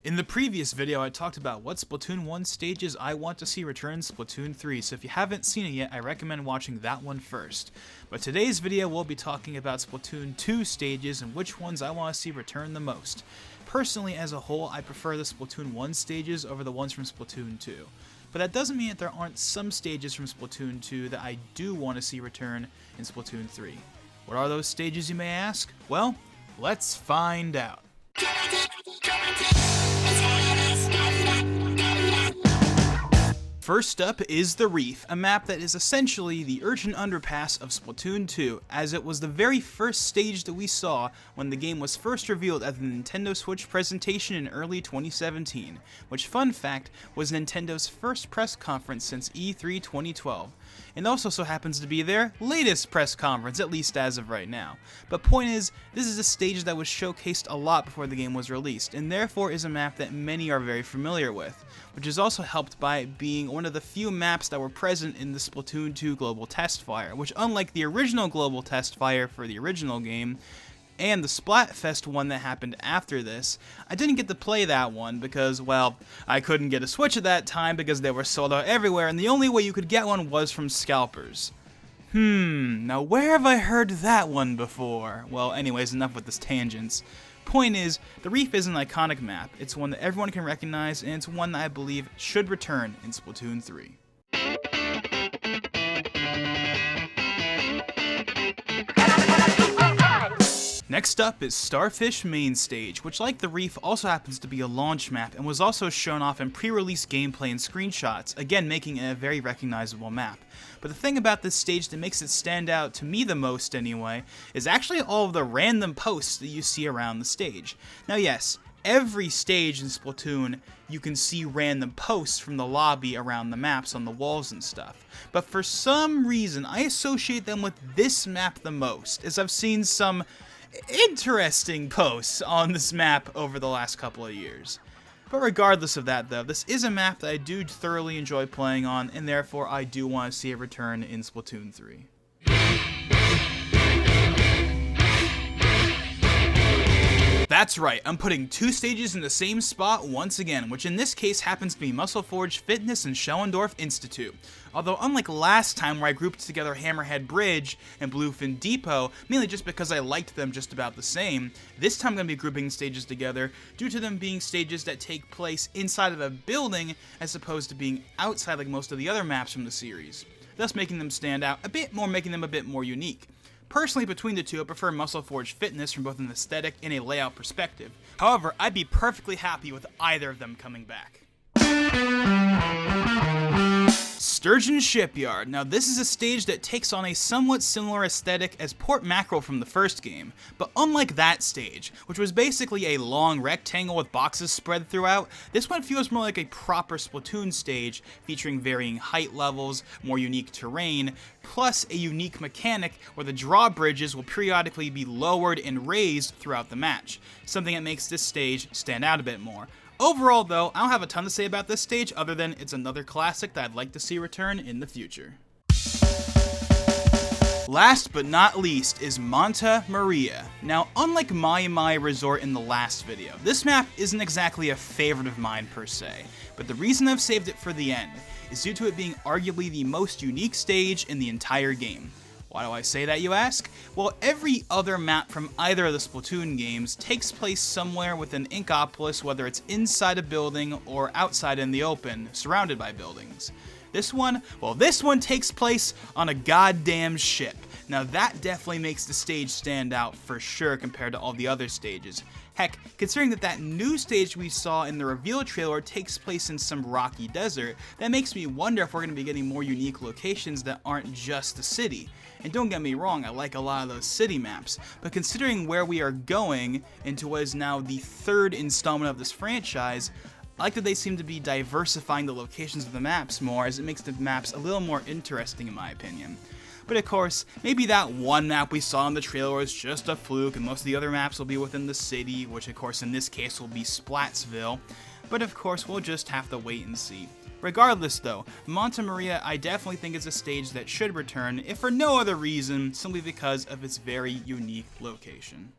In the previous video, I talked about what Splatoon 1 stages I want to see return in Splatoon 3, so if you haven't seen it yet, I recommend watching that one first. But today's video, we'll be talking about Splatoon 2 stages and which ones I want to see return the most. Personally, as a whole, I prefer the Splatoon 1 stages over the ones from Splatoon 2. But that doesn't mean that there aren't some stages from Splatoon 2 that I do want to see return in Splatoon 3. What are those stages, you may ask? Well, let's find out. First up is the Reef, a map that is essentially the urchin underpass of Splatoon 2, as it was the very first stage that we saw when the game was first revealed at the Nintendo Switch presentation in early 2017, which, fun fact, was Nintendo's first press conference since E3 2012, and also so happens to be their latest press conference, at least as of right now. But point is, this is a stage that was showcased a lot before the game was released, and therefore is a map that many are very familiar with, which is also helped by being one of the few maps that were present in the Splatoon 2 Global Test Fire, which, unlike the original Global Test Fire for the original game, and the Splatfest one that happened after this, I didn't get to play that one because, well, I couldn't get a Switch at that time because they were sold out everywhere, and the only way you could get one was from scalpers. Now where have I heard that one before? Well, anyways, enough with this tangents. Point is, the Reef is an iconic map. It's one that everyone can recognize, and it's one that I believe should return in Splatoon 3. Next up is Starfish Mainstage, which, like the Reef, also happens to be a launch map and was also shown off in pre-release gameplay and screenshots, again making it a very recognizable map. But the thing about this stage that makes it stand out, to me the most anyway, is actually all of the random posts that you see around the stage. Now yes, every stage in Splatoon you can see random posts from the lobby around the maps on the walls and stuff. But for some reason, I associate them with this map the most, as I've seen some interesting posts on this map over the last couple of years. But regardless of that though, this is a map that I do thoroughly enjoy playing on, and therefore I do want to see it return in Splatoon 3. That's right, I'm putting two stages in the same spot once again, which in this case happens to be Mussleforge Fitness and Shellendorf Institute. Although unlike last time where I grouped together Hammerhead Bridge and Bluefin Depot, mainly just because I liked them just about the same, this time I'm going to be grouping stages together due to them being stages that take place inside of a building as opposed to being outside like most of the other maps from the series, thus making them stand out a bit more, making them a bit more unique. Personally, between the two, I prefer Mussleforge Fitness from both an aesthetic and a layout perspective. However, I'd be perfectly happy with either of them coming back. Sturgeon Shipyard. Now this is a stage that takes on a somewhat similar aesthetic as Port Mackerel from the first game, but unlike that stage, which was basically a long rectangle with boxes spread throughout, this one feels more like a proper Splatoon stage featuring varying height levels, more unique terrain, plus a unique mechanic where the drawbridges will periodically be lowered and raised throughout the match, something that makes this stage stand out a bit more. Overall though, I don't have a ton to say about this stage other than it's another classic that I'd like to see return in the future. Last but not least is Manta Maria. Now, unlike My Resort in the last video, this map isn't exactly a favorite of mine per se, but the reason I've saved it for the end is due to it being arguably the most unique stage in the entire game. Why do I say that, you ask? Well, every other map from either of the Splatoon games takes place somewhere within Inkopolis, whether it's inside a building or outside in the open, surrounded by buildings. This one takes place on a goddamn ship. Now that definitely makes the stage stand out for sure compared to all the other stages. Heck, considering that new stage we saw in the reveal trailer takes place in some rocky desert, that makes me wonder if we're going to be getting more unique locations that aren't just the city. And don't get me wrong, I like a lot of those city maps, but considering where we are going into what is now the third installment of this franchise, I like that they seem to be diversifying the locations of the maps more, as it makes the maps a little more interesting in my opinion. But of course, maybe that one map we saw in the trailer is just a fluke and most of the other maps will be within the city, which of course in this case will be Splatsville. But of course, we'll just have to wait and see. Regardless though, Manta Maria I definitely think is a stage that should return, if for no other reason, simply because of its very unique location.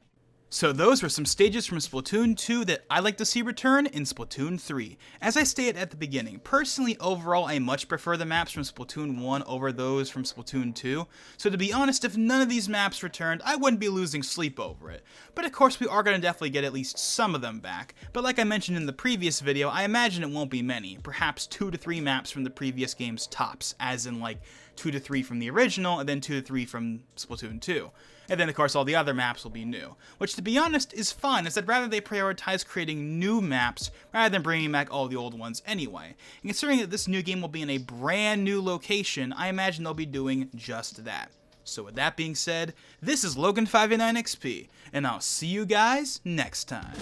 So those were some stages from Splatoon 2 that I like to see return in Splatoon 3. As I stated at the beginning, personally overall I much prefer the maps from Splatoon 1 over those from Splatoon 2, so to be honest, if none of these maps returned, I wouldn't be losing sleep over it. But of course we are going to definitely get at least some of them back, but like I mentioned in the previous video, I imagine it won't be many, perhaps 2 to 3 maps from the previous game's tops, as in like 2 to 3 from the original, and then 2 to 3 from Splatoon 2. And then of course all the other maps will be new, which to be honest is fine, as I'd rather they prioritize creating new maps rather than bringing back all the old ones anyway. And considering that this new game will be in a brand new location, I imagine they'll be doing just that. So with that being said, this is Logan589XP, and I'll see you guys next time.